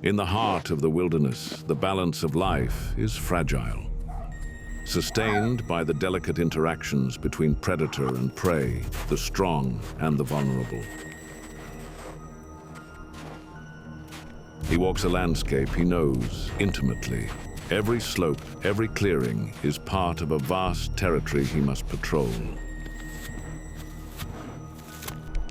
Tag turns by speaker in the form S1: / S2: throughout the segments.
S1: In the heart of the wilderness, the balance of life is fragile, sustained by the delicate interactions between predator and prey, the strong and the vulnerable. He walks a landscape he knows intimately. Every slope, every clearing is part of a vast territory he must patrol.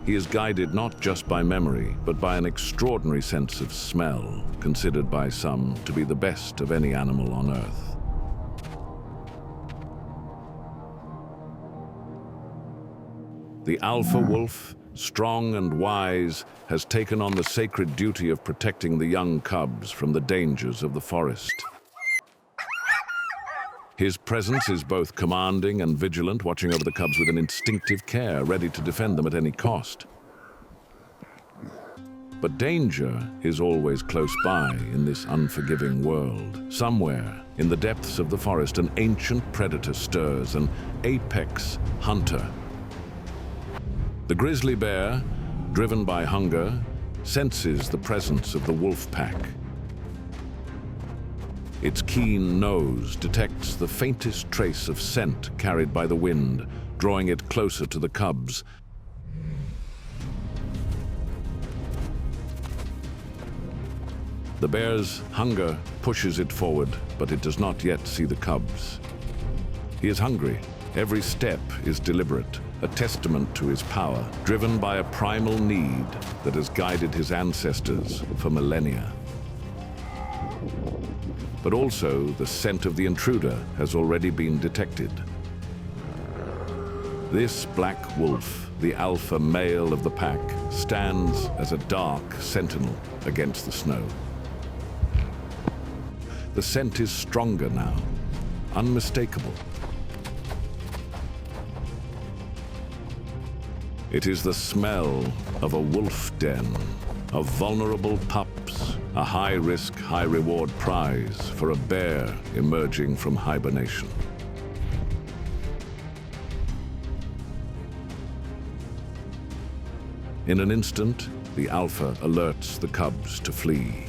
S1: He is guided not just by memory, but by an extraordinary sense of smell, considered by some to be the best of any animal on Earth. The alpha wolf, strong and wise, has taken on the sacred duty of protecting the young cubs from the dangers of the forest. His presence is both commanding and vigilant, watching over the cubs with an instinctive care, ready to defend them at any cost. But danger is always close by in this unforgiving world. Somewhere in the depths of the forest, an ancient predator stirs, an apex hunter. The grizzly bear, driven by hunger, senses the presence of the wolf pack. Its keen nose detects the faintest trace of scent carried by the wind, drawing it closer to the cubs. The bear's hunger pushes it forward, but it does not yet see the cubs. He is hungry. Every step is deliberate, a testament to his power, driven by a primal need that has guided his ancestors for millennia. But also, the scent of the intruder has already been detected. This black wolf, the alpha male of the pack, stands as a dark sentinel against the snow. The scent is stronger now, unmistakable. It is the smell of a wolf den, of vulnerable pups, a high-risk, high-reward prize for a bear emerging from hibernation. In an instant, the alpha alerts the cubs to flee.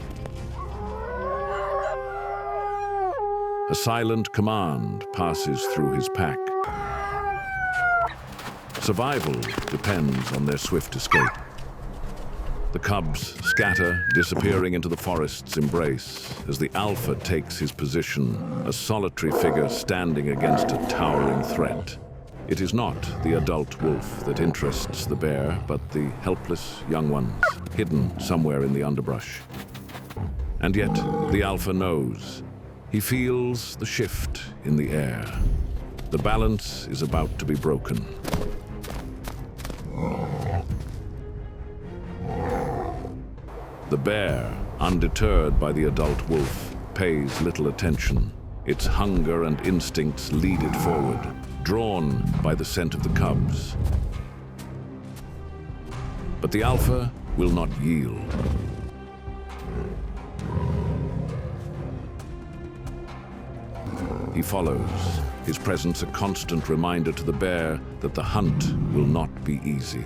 S1: A silent command passes through his pack. Survival depends on their swift escape. The cubs scatter, disappearing into the forest's embrace as the alpha takes his position, a solitary figure standing against a towering threat. It is not the adult wolf that interests the bear, but the helpless young ones, hidden somewhere in the underbrush. And yet, the alpha knows. He feels the shift in the air. The balance is about to be broken. The bear, undeterred by the adult wolf, pays little attention. Its hunger and instincts lead it forward, drawn by the scent of the cubs. But the alpha will not yield. He follows, his presence a constant reminder to the bear that the hunt will not be easy.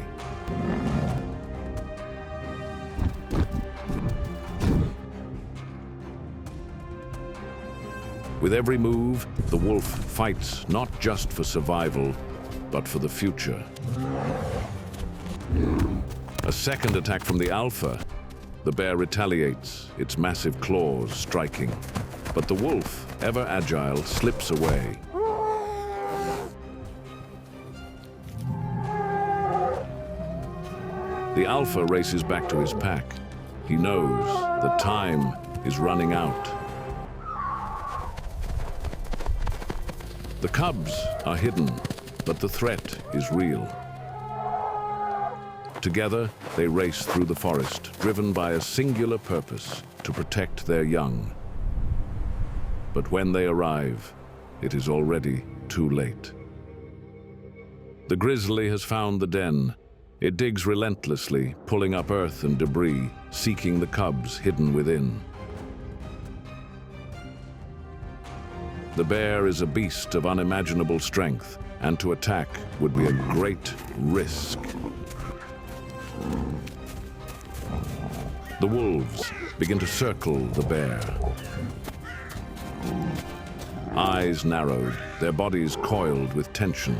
S1: With every move, the wolf fights not just for survival, but for the future. A second attack from the alpha. The bear retaliates, its massive claws striking. But the wolf, ever agile, slips away. The alpha races back to his pack. He knows that time is running out. The cubs are hidden, but the threat is real. Together, they race through the forest, driven by a singular purpose: to protect their young. But when they arrive, it is already too late. The grizzly has found the den. It digs relentlessly, pulling up earth and debris, seeking the cubs hidden within. The bear is a beast of unimaginable strength, and to attack would be a great risk. The wolves begin to circle the bear. Eyes narrowed, their bodies coiled with tension.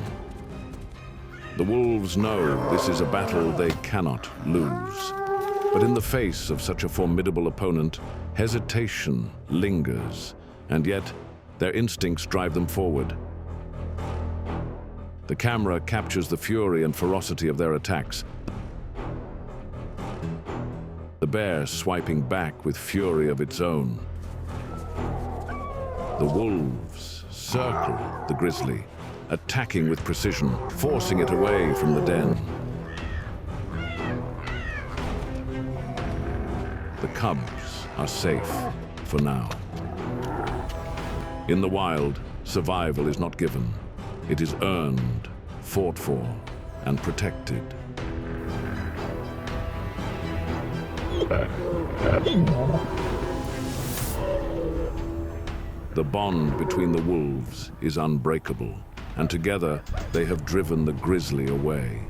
S1: The wolves know this is a battle they cannot lose. But in the face of such a formidable opponent, hesitation lingers, and yet their instincts drive them forward. The camera captures the fury and ferocity of their attacks. The bear swiping back with fury of its own. The wolves circle the grizzly, attacking with precision, forcing it away from the den. The cubs are safe for now. In the wild, survival is not given. It is earned, fought for, and protected. The bond between the wolves is unbreakable, and together they have driven the grizzly away.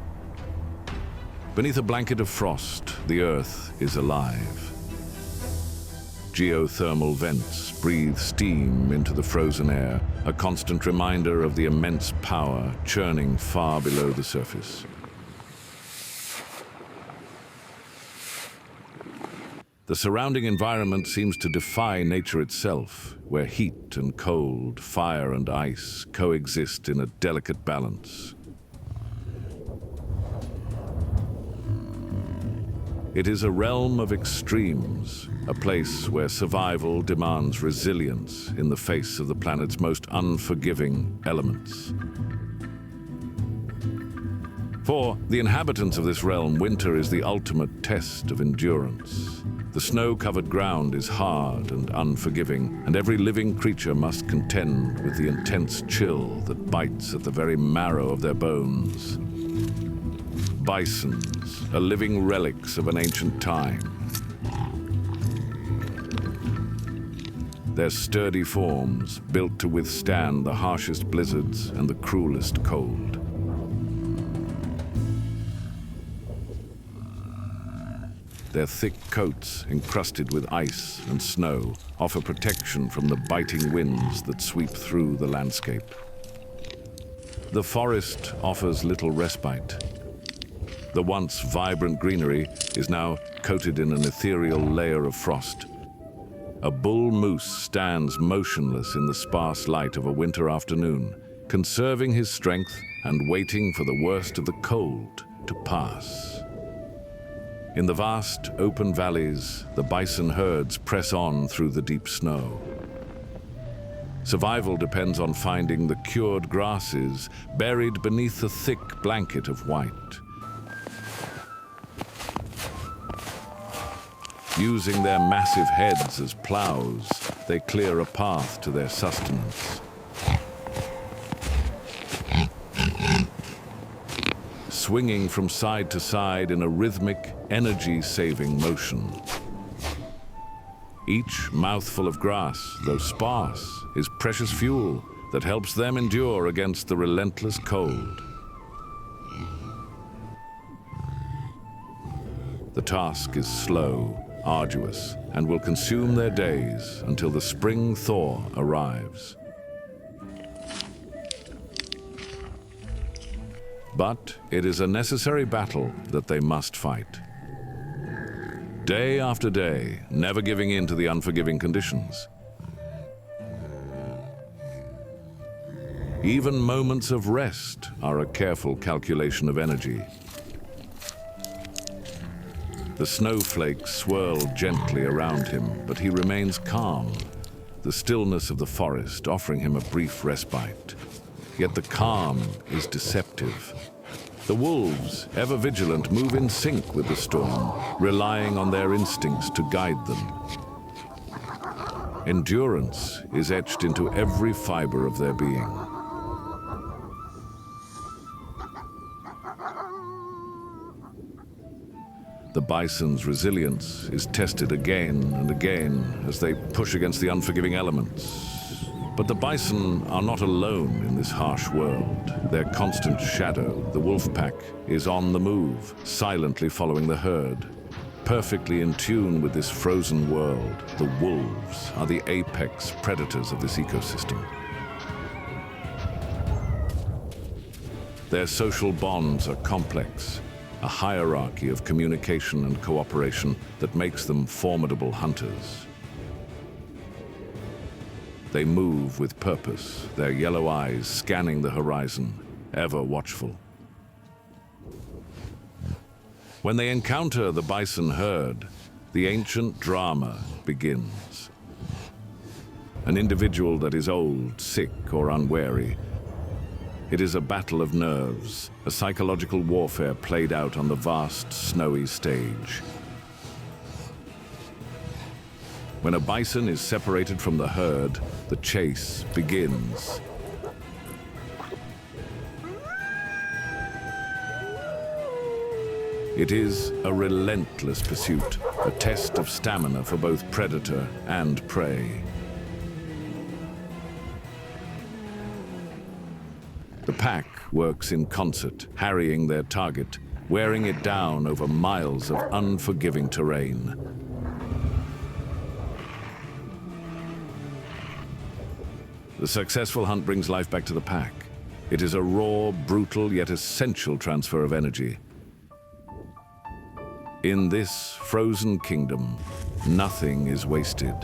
S1: Beneath a blanket of frost, the earth is alive. Geothermal vents breathe steam into the frozen air, a constant reminder of the immense power churning far below the surface. The surrounding environment seems to defy nature itself, where heat and cold, fire and ice coexist in a delicate balance. It is a realm of extremes, a place where survival demands resilience in the face of the planet's most unforgiving elements. For the inhabitants of this realm, winter is the ultimate test of endurance. The snow-covered ground is hard and unforgiving, and every living creature must contend with the intense chill that bites at the very marrow of their bones. Bisons are living relics of an ancient time. Their sturdy forms built to withstand the harshest blizzards and the cruelest cold. Their thick coats, encrusted with ice and snow, offer protection from the biting winds that sweep through the landscape. The forest offers little respite. The once vibrant greenery is now coated in an ethereal layer of frost. A bull moose stands motionless in the sparse light of a winter afternoon, conserving his strength and waiting for the worst of the cold to pass. In the vast, open valleys, the bison herds press on through the deep snow. Survival depends on finding the cured grasses buried beneath a thick blanket of white. Using their massive heads as plows, they clear a path to their sustenance. Swinging from side to side in a rhythmic, energy-saving motion. Each mouthful of grass, though sparse, is precious fuel that helps them endure against the relentless cold. The task is slow, arduous, and will consume their days until the spring thaw arrives. But it is a necessary battle that they must fight. Day after day, never giving in to the unforgiving conditions. Even moments of rest are a careful calculation of energy. The snowflakes swirl gently around him, but he remains calm, the stillness of the forest offering him a brief respite. Yet the calm is deceptive. The wolves, ever vigilant, move in sync with the storm, relying on their instincts to guide them. Endurance is etched into every fiber of their being. The bison's resilience is tested again and again as they push against the unforgiving elements. But the bison are not alone in this harsh world. Their constant shadow, the wolf pack, is on the move, silently following the herd. Perfectly in tune with this frozen world, the wolves are the apex predators of this ecosystem. Their social bonds are complex, a hierarchy of communication and cooperation that makes them formidable hunters. They move with purpose, their yellow eyes scanning the horizon, ever watchful. When they encounter the bison herd, the ancient drama begins. An individual that is old, sick, or unwary. It is a battle of nerves, a psychological warfare played out on the vast, snowy stage. When a bison is separated from the herd, the chase begins. It is a relentless pursuit, a test of stamina for both predator and prey. The pack works in concert, harrying their target, wearing it down over miles of unforgiving terrain. The successful hunt brings life back to the pack. It is a raw, brutal, yet essential transfer of energy. In this frozen kingdom, nothing is wasted.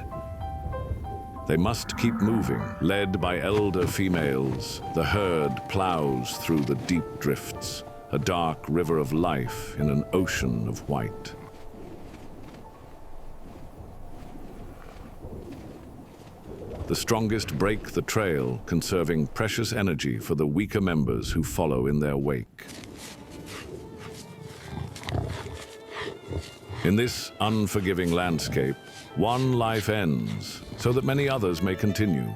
S1: They must keep moving. Led by elder females, the herd plows through the deep drifts, a dark river of life in an ocean of white. The strongest break the trail, conserving precious energy for the weaker members who follow in their wake. In this unforgiving landscape, one life ends so that many others may continue.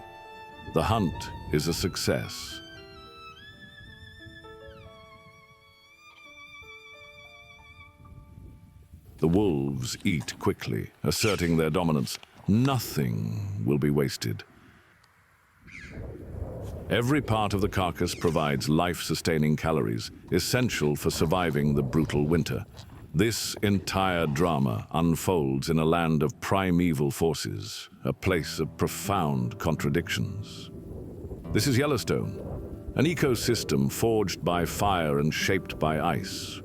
S1: The hunt is a success. The wolves eat quickly, asserting their dominance. Nothing will be wasted. Every part of the carcass provides life-sustaining calories, essential for surviving the brutal winter. This entire drama unfolds in a land of primeval forces, a place of profound contradictions. This is Yellowstone, an ecosystem forged by fire and shaped by ice.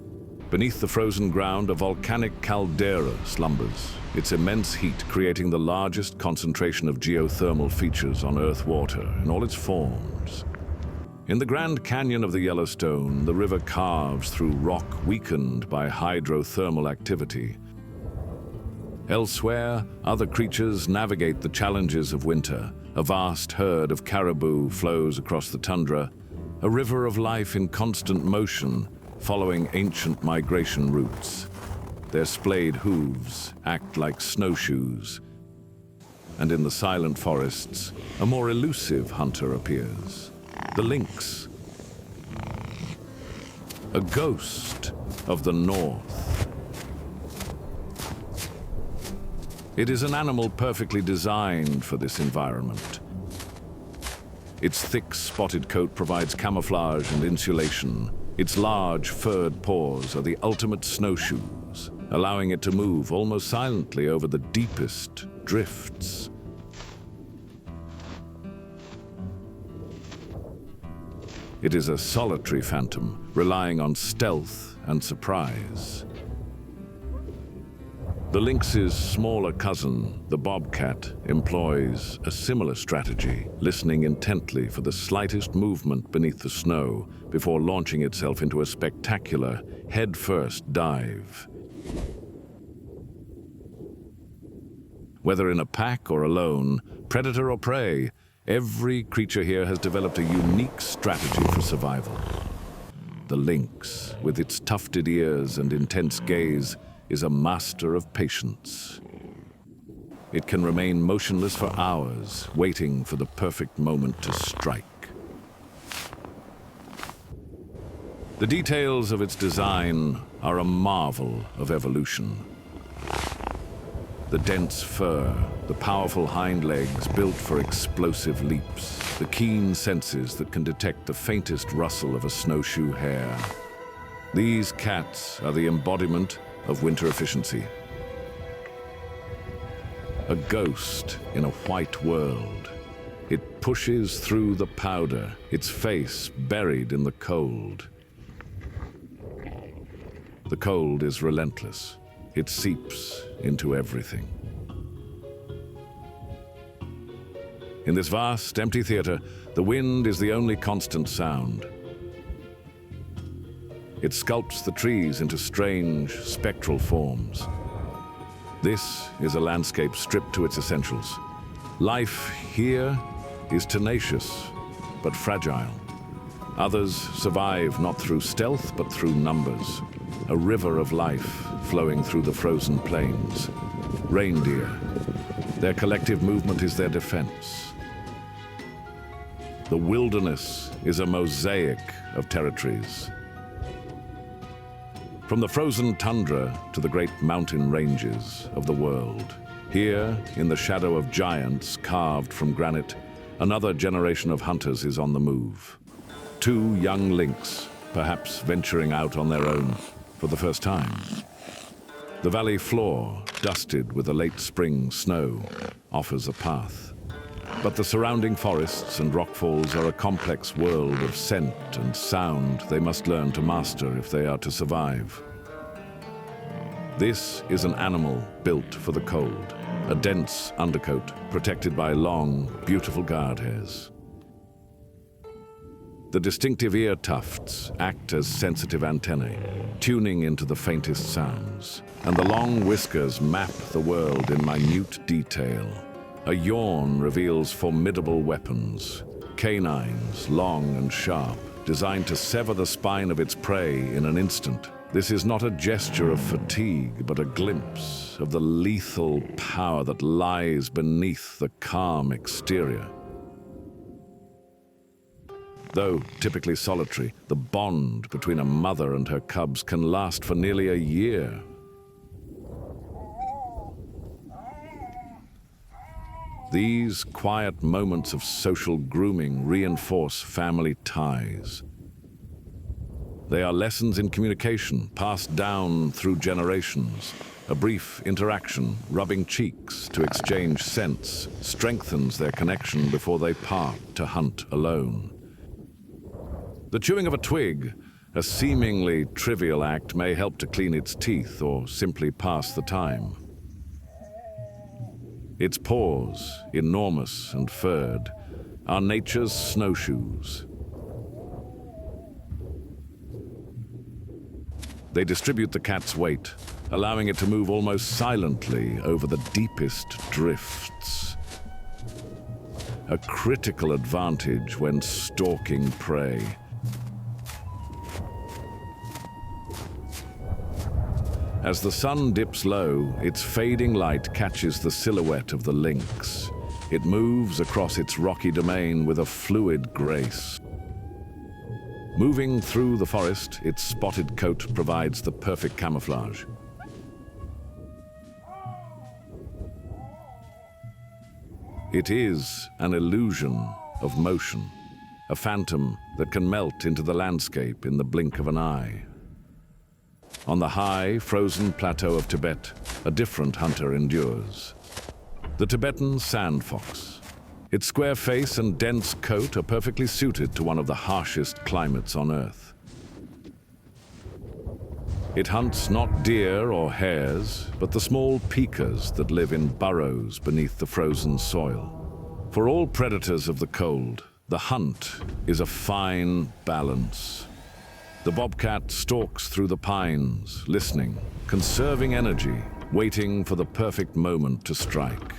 S1: Beneath the frozen ground, a volcanic caldera slumbers, its immense heat creating the largest concentration of geothermal features on Earth water in all its forms. In the Grand Canyon of the Yellowstone, the river carves through rock weakened by hydrothermal activity. Elsewhere, other creatures navigate the challenges of winter. A vast herd of caribou flows across the tundra, a river of life in constant motion, following ancient migration routes. Their splayed hooves act like snowshoes. And in the silent forests, a more elusive hunter appears. The lynx, a ghost of the north. It is an animal perfectly designed for this environment. Its thick, spotted coat provides camouflage and insulation. Its large, furred paws are the ultimate snowshoes, allowing it to move almost silently over the deepest drifts. It is a solitary phantom, relying on stealth and surprise. The lynx's smaller cousin, the bobcat, employs a similar strategy, listening intently for the slightest movement beneath the snow before launching itself into a spectacular, head-first dive. Whether in a pack or alone, predator or prey, every creature here has developed a unique strategy for survival. The lynx, with its tufted ears and intense gaze, is a master of patience. It can remain motionless for hours, waiting for the perfect moment to strike. The details of its design are a marvel of evolution. The dense fur, the powerful hind legs built for explosive leaps, the keen senses that can detect the faintest rustle of a snowshoe hare. These cats are the embodiment of winter efficiency, a ghost in a white world. It pushes through the powder, its face buried in the cold. The cold is relentless. It seeps into everything. In this vast, empty theater, the wind is the only constant sound. It sculpts the trees into strange, spectral forms. This is a landscape stripped to its essentials. Life here is tenacious, but fragile. Others survive not through stealth, but through numbers. A river of life flowing through the frozen plains. Reindeer. Their collective movement is their defense. The wilderness is a mosaic of territories. From the frozen tundra to the great mountain ranges of the world, here, in the shadow of giants carved from granite, another generation of hunters is on the move. Two young lynx, perhaps venturing out on their own for the first time. The valley floor, dusted with the late spring snow, offers a path. But the surrounding forests and rockfalls are a complex world of scent and sound they must learn to master if they are to survive. This is an animal built for the cold, a dense undercoat protected by long, beautiful guard hairs. The distinctive ear tufts act as sensitive antennae, tuning into the faintest sounds, and the long whiskers map the world in minute detail. A yawn reveals formidable weapons, canines long and sharp, designed to sever the spine of its prey in an instant. This is not a gesture of fatigue, but a glimpse of the lethal power that lies beneath the calm exterior. Though typically solitary, the bond between a mother and her cubs can last for nearly a year. These quiet moments of social grooming reinforce family ties. They are lessons in communication passed down through generations. A brief interaction, rubbing cheeks to exchange scents, strengthens their connection before they part to hunt alone. The chewing of a twig, a seemingly trivial act, may help to clean its teeth or simply pass the time. Its paws, enormous and furred, are nature's snowshoes. They distribute the cat's weight, allowing it to move almost silently over the deepest drifts. A critical advantage when stalking prey. As the sun dips low, its fading light catches the silhouette of the lynx. It moves across its rocky domain with a fluid grace. Moving through the forest, its spotted coat provides the perfect camouflage. It is an illusion of motion, a phantom that can melt into the landscape in the blink of an eye. On the high, frozen plateau of Tibet, a different hunter endures. The Tibetan sand fox. Its square face and dense coat are perfectly suited to one of the harshest climates on Earth. It hunts not deer or hares, but the small pikas that live in burrows beneath the frozen soil. For all predators of the cold, the hunt is a fine balance. The bobcat stalks through the pines, listening, conserving energy, waiting for the perfect moment to strike.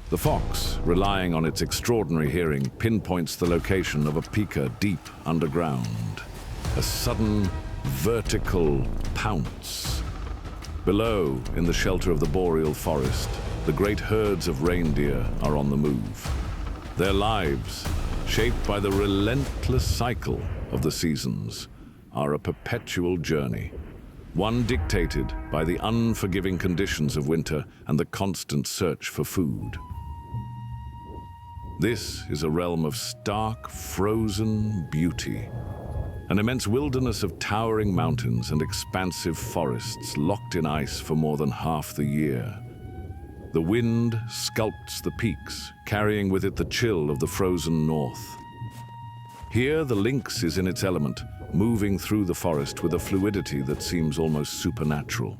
S1: The fox, relying on its extraordinary hearing, pinpoints the location of a pika deep underground. A sudden, vertical pounce. Below, in the shelter of the boreal forest, the great herds of reindeer are on the move. Their lives, shaped by the relentless cycle of the seasons, are a perpetual journey, one dictated by the unforgiving conditions of winter and the constant search for food. This is a realm of stark, frozen beauty. An immense wilderness of towering mountains and expansive forests locked in ice for more than half the year. The wind sculpts the peaks, carrying with it the chill of the frozen north. Here, the lynx is in its element, moving through the forest with a fluidity that seems almost supernatural.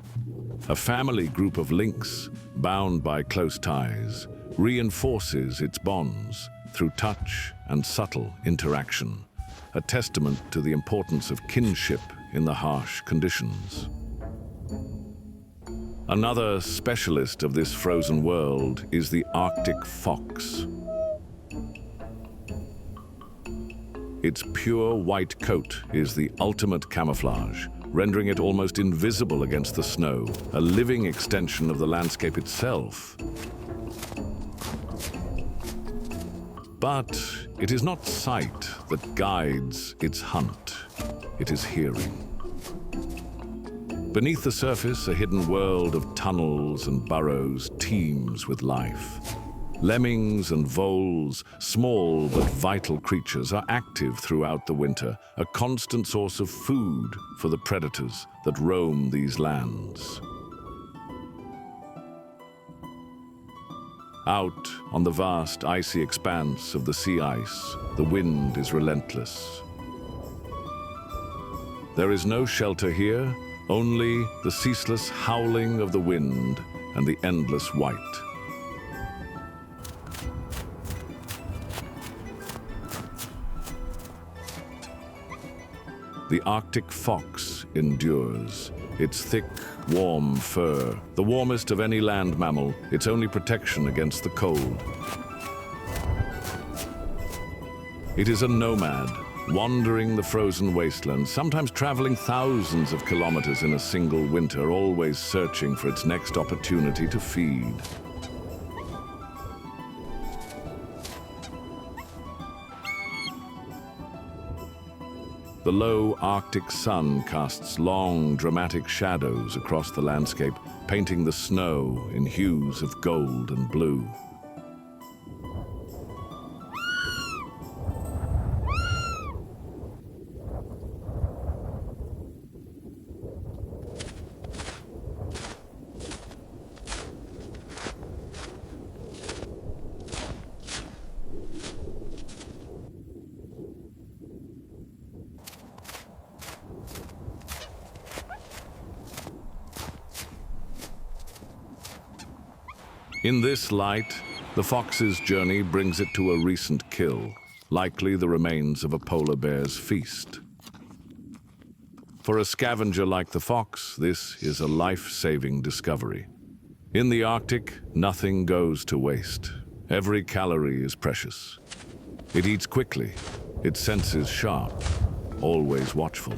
S1: A family group of lynx, bound by close ties, reinforces its bonds through touch and subtle interaction, a testament to the importance of kinship in the harsh conditions. Another specialist of this frozen world is the Arctic fox. Its pure white coat is the ultimate camouflage, rendering it almost invisible against the snow, a living extension of the landscape itself. But it is not sight that guides its hunt, it is hearing. Beneath the surface, a hidden world of tunnels and burrows teems with life. Lemmings and voles, small but vital creatures, are active throughout the winter, a constant source of food for the predators that roam these lands. Out on the vast icy expanse of the sea ice, the wind is relentless. There is no shelter here, only the ceaseless howling of the wind and the endless white. The Arctic fox endures. Its thick, warm fur, the warmest of any land mammal, its only protection against the cold. It is a nomad, wandering the frozen wastelands, sometimes traveling thousands of kilometers in a single winter, always searching for its next opportunity to feed. The low Arctic sun casts long, dramatic shadows across the landscape, painting the snow in hues of gold and blue. In this light, the fox's journey brings it to a recent kill, likely the remains of a polar bear's feast. For a scavenger like the fox, this is a life-saving discovery. In the Arctic, nothing goes to waste. Every calorie is precious. It eats quickly, its senses sharp, always watchful.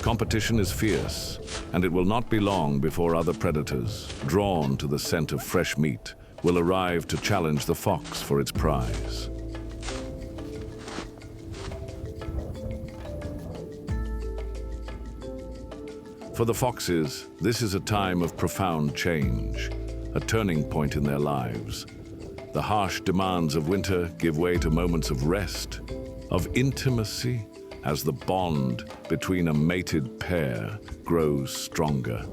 S1: Competition is fierce, and it will not be long before other predators, drawn to the scent of fresh meat, will arrive to challenge the fox for its prize. For the foxes, this is a time of profound change, a turning point in their lives. The harsh demands of winter give way to moments of rest, of intimacy, as the bond between a mated pair grows stronger.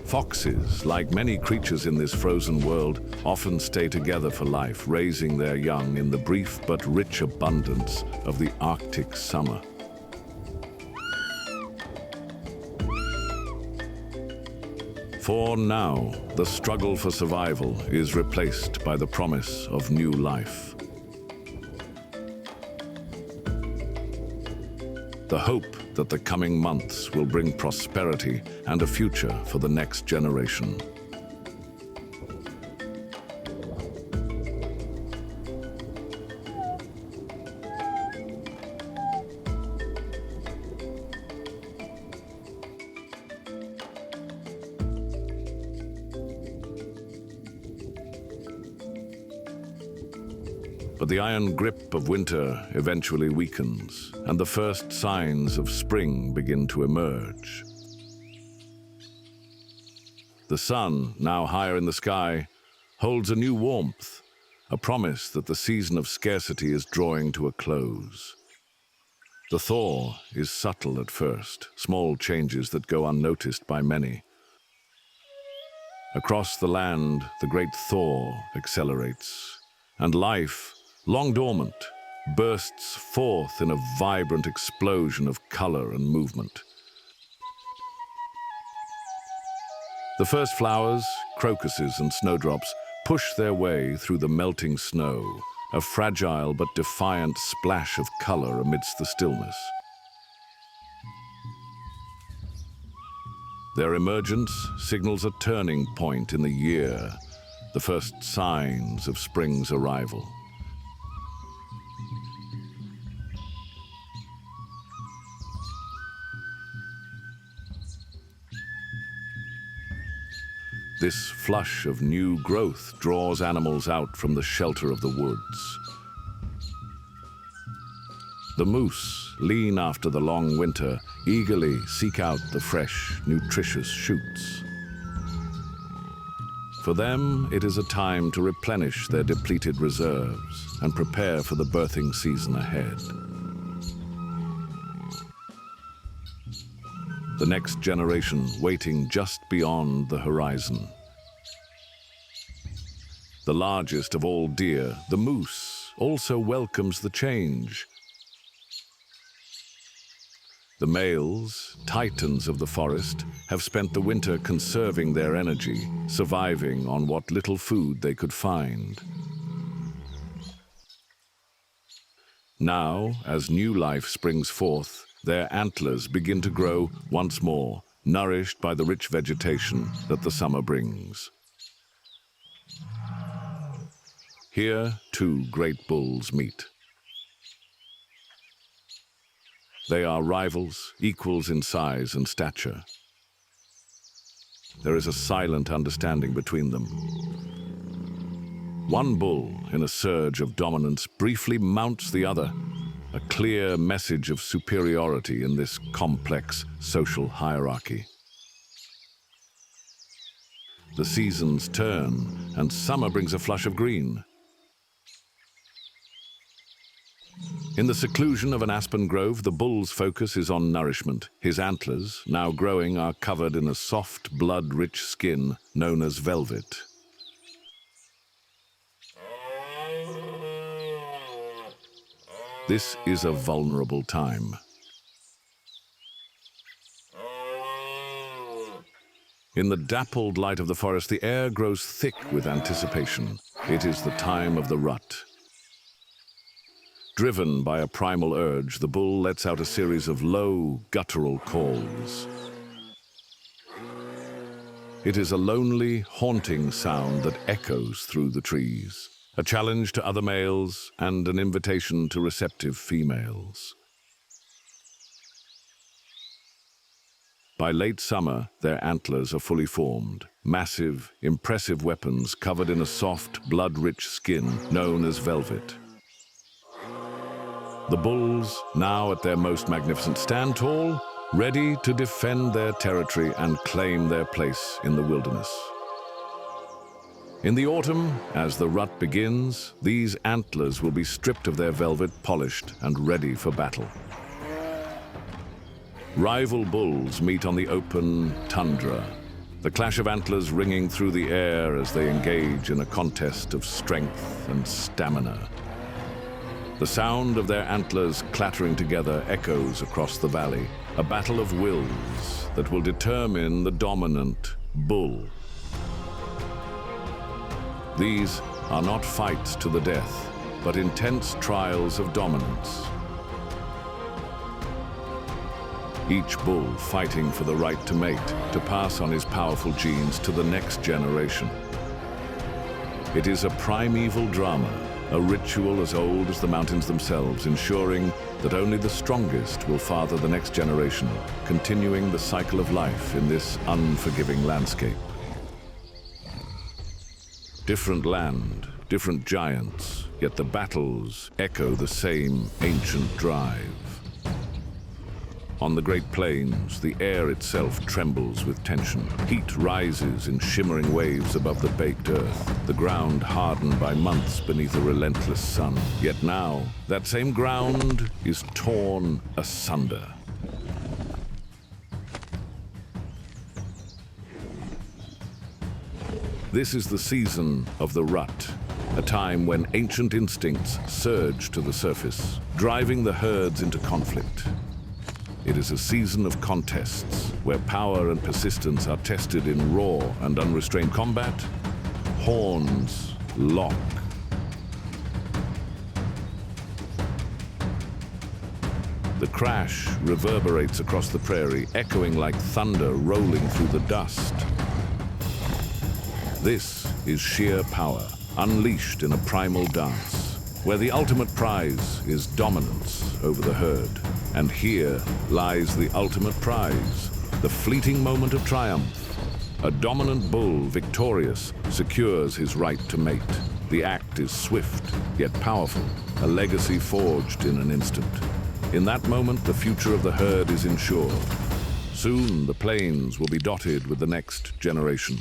S1: Foxes, like many creatures in this frozen world, often stay together for life, raising their young in the brief but rich abundance of the Arctic summer. For now, the struggle for survival is replaced by the promise of new life. The hope that the coming months will bring prosperity and a future for the next generation. But the iron grip of winter eventually weakens, and the first signs of spring begin to emerge. The sun, now higher in the sky, holds a new warmth, a promise that the season of scarcity is drawing to a close. The thaw is subtle at first, small changes that go unnoticed by many. Across the land, the great thaw accelerates, and life, long dormant, bursts forth in a vibrant explosion of color and movement. The first flowers, crocuses and snowdrops, push their way through the melting snow, a fragile but defiant splash of color amidst the stillness. Their emergence signals a turning point in the year, the first signs of spring's arrival. This flush of new growth draws animals out from the shelter of the woods. The moose lean after the long winter, eagerly seek out the fresh, nutritious shoots. For them, it is a time to replenish their depleted reserves and prepare for the birthing season ahead. The next generation waiting just beyond the horizon. The largest of all deer, the moose, also welcomes the change. The males, titans of the forest, have spent the winter conserving their energy, surviving on what little food they could find. Now, as new life springs forth, their antlers begin to grow once more, nourished by the rich vegetation that the summer brings. Here, two great bulls meet. They are rivals, equals in size and stature. There is a silent understanding between them. One bull, in a surge of dominance, briefly mounts the other, a clear message of superiority in this complex social hierarchy. The seasons turn, and summer brings a flush of green. In the seclusion of an aspen grove, the bull's focus is on nourishment. His antlers, now growing, are covered in a soft, blood-rich skin known as velvet. This is a vulnerable time. In the dappled light of the forest, the air grows thick with anticipation. It is the time of the rut. Driven by a primal urge, the bull lets out a series of low, guttural calls. It is a lonely, haunting sound that echoes through the trees, a challenge to other males and an invitation to receptive females. By late summer, their antlers are fully formed, massive, impressive weapons covered in a soft, blood-rich skin known as velvet. The bulls, now at their most magnificent, stand tall, ready to defend their territory and claim their place in the wilderness. In the autumn, as the rut begins, these antlers will be stripped of their velvet, polished, and ready for battle. Rival bulls meet on the open tundra, the clash of antlers ringing through the air as they engage in a contest of strength and stamina. The sound of their antlers clattering together echoes across the valley, a battle of wills that will determine the dominant bull. These are not fights to the death, but intense trials of dominance. Each bull fighting for the right to mate, to pass on his powerful genes to the next generation. It is a primeval drama, a ritual as old as the mountains themselves, ensuring that only the strongest will father the next generation, continuing the cycle of life in this unforgiving landscape. Different land, different giants, yet the battles echo the same ancient drive. On the Great Plains, the air itself trembles with tension. Heat rises in shimmering waves above the baked earth, the ground hardened by months beneath a relentless sun. Yet now, that same ground is torn asunder. This is the season of the rut, a time when ancient instincts surge to the surface, driving the herds into conflict. It is a season of contests, where power and persistence are tested in raw and unrestrained combat. Horns lock. The crash reverberates across the prairie, echoing like thunder rolling through the dust. This is sheer power, unleashed in a primal dance, where the ultimate prize is dominance over the herd. And here lies the ultimate prize, the fleeting moment of triumph. A dominant bull, victorious, secures his right to mate. The act is swift, yet powerful, a legacy forged in an instant. In that moment, the future of the herd is ensured. Soon, the plains will be dotted with the next generation.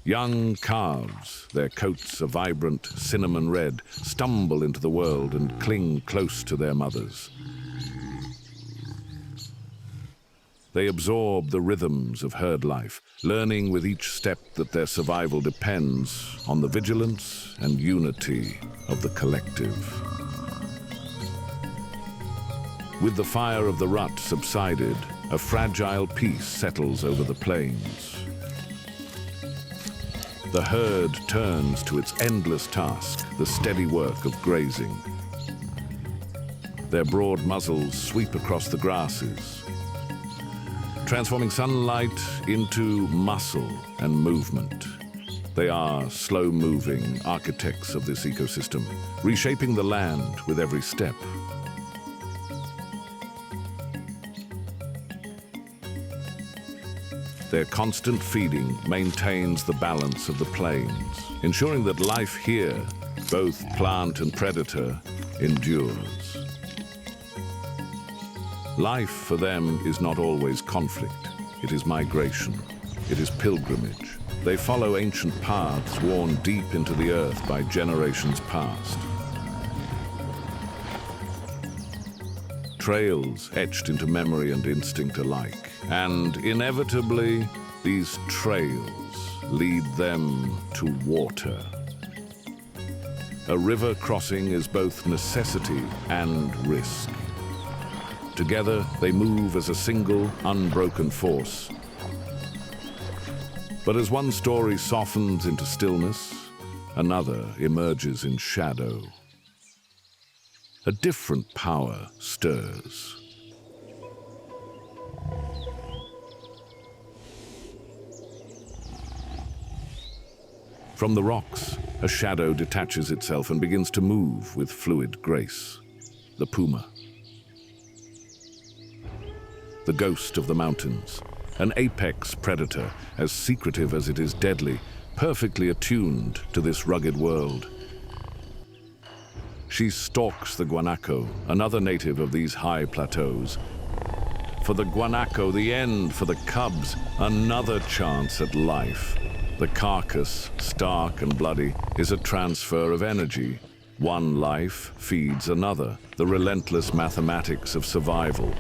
S1: Young calves, their coats a vibrant cinnamon red, stumble into the world and cling close to their mothers. They absorb the rhythms of herd life, learning with each step that their survival depends on the vigilance and unity of the collective. With the fire of the rut subsided, a fragile peace settles over the plains. The herd turns to its endless task, the steady work of grazing. Their broad muzzles sweep across the grasses, transforming sunlight into muscle and movement. They are slow-moving architects of this ecosystem, reshaping the land with every step. Their constant feeding maintains the balance of the plains, ensuring that life here, both plant and predator, endures. Life for them is not always conflict. It is migration. It is pilgrimage. They follow ancient paths worn deep into the earth by generations past. Trails etched into memory and instinct alike. And inevitably, these trails lead them to water. A river crossing is both necessity and risk. Together, they move as a single, unbroken force. But as one story softens into stillness, another emerges in shadow. A different power stirs. From the rocks, a shadow detaches itself and begins to move with fluid grace. The puma. The ghost of the mountains. An apex predator, as secretive as it is deadly, perfectly attuned to this rugged world. She stalks the guanaco, another native of these high plateaus. For the guanaco, the end for the cubs, another chance at life. The carcass, stark and bloody, is a transfer of energy. One life feeds another, the relentless mathematics of survival.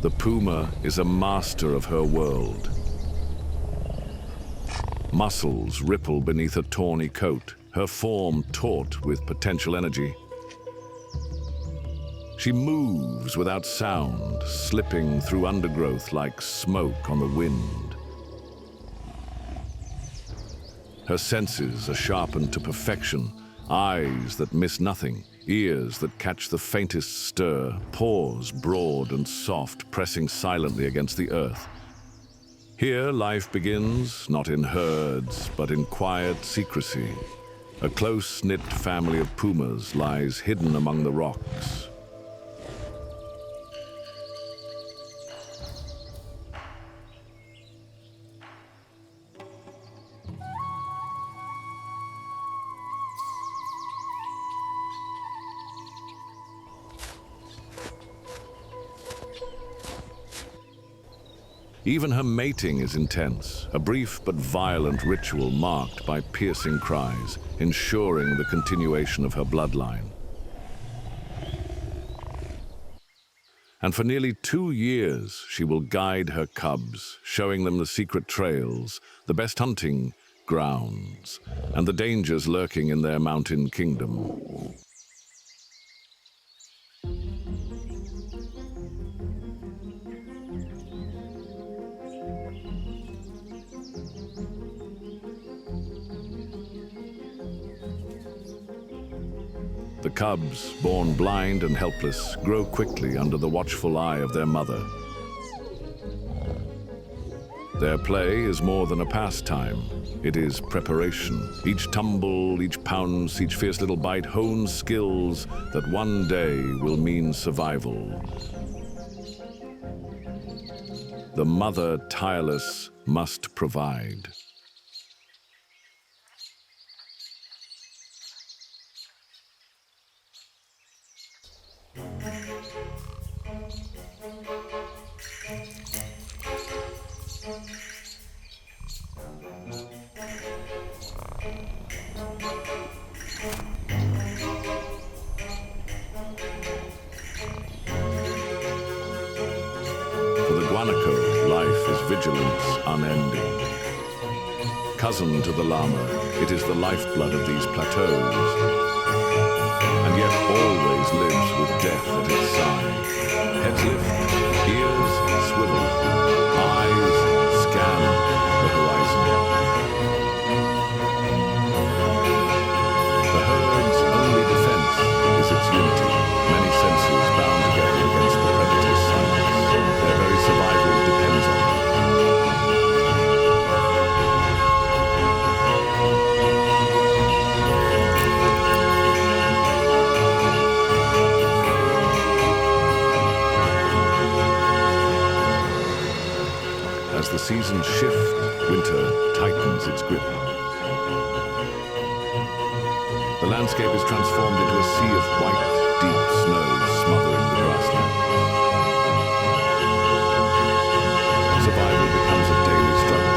S1: The puma is a master of her world. Muscles ripple beneath a tawny coat, her form taut with potential energy. She moves without sound, slipping through undergrowth like smoke on the wind. Her senses are sharpened to perfection, eyes that miss nothing, ears that catch the faintest stir, paws broad and soft, pressing silently against the earth. Here, life begins, not in herds, but in quiet secrecy. A close-knit family of pumas lies hidden among the rocks. Even her mating is intense, a brief but violent ritual marked by piercing cries, ensuring the continuation of her bloodline. And for nearly 2 years, she will guide her cubs, showing them the secret trails, the best hunting grounds, and the dangers lurking in their mountain kingdom. The cubs, born blind and helpless, grow quickly under the watchful eye of their mother. Their play is more than a pastime. It is preparation. Each tumble, each pounce, each fierce little bite hones skills that one day will mean survival. The mother, tireless, must provide. For the guanaco, life is vigilance unending. Cousin to the llama, it is the lifeblood of these plateaus, and yet always lives with death at its side. Heads lift, ears swivel, eyes scan the horizon. The herd's only defense is its unity, many senses bound together against the predator's silence. Their very survival depends on it. As the seasons shift, winter tightens its grip. The landscape is transformed into a sea of white, deep snow smothering the grasslands. Survival becomes a daily struggle.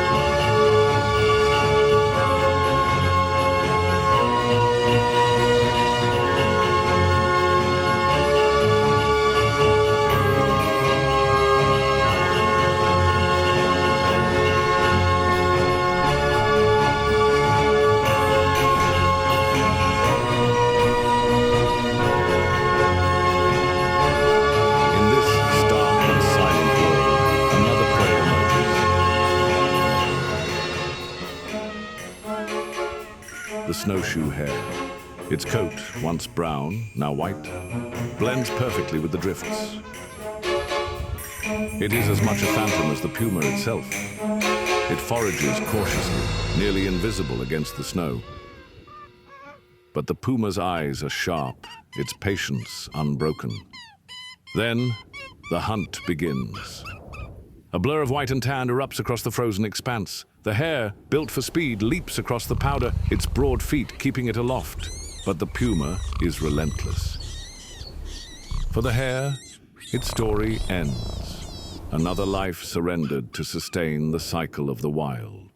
S1: The snowshoe hare. Its coat, once brown, now white, blends perfectly with the drifts. It is as much a phantom as the puma itself. It forages cautiously, nearly invisible against the snow. But the puma's eyes are sharp, its patience unbroken. Then, the hunt begins. A blur of white and tan erupts across the frozen expanse. The hare, built for speed, leaps across the powder, its broad feet keeping it aloft. But the puma is relentless. For the hare, its story ends. Another life surrendered to sustain the cycle of the wild.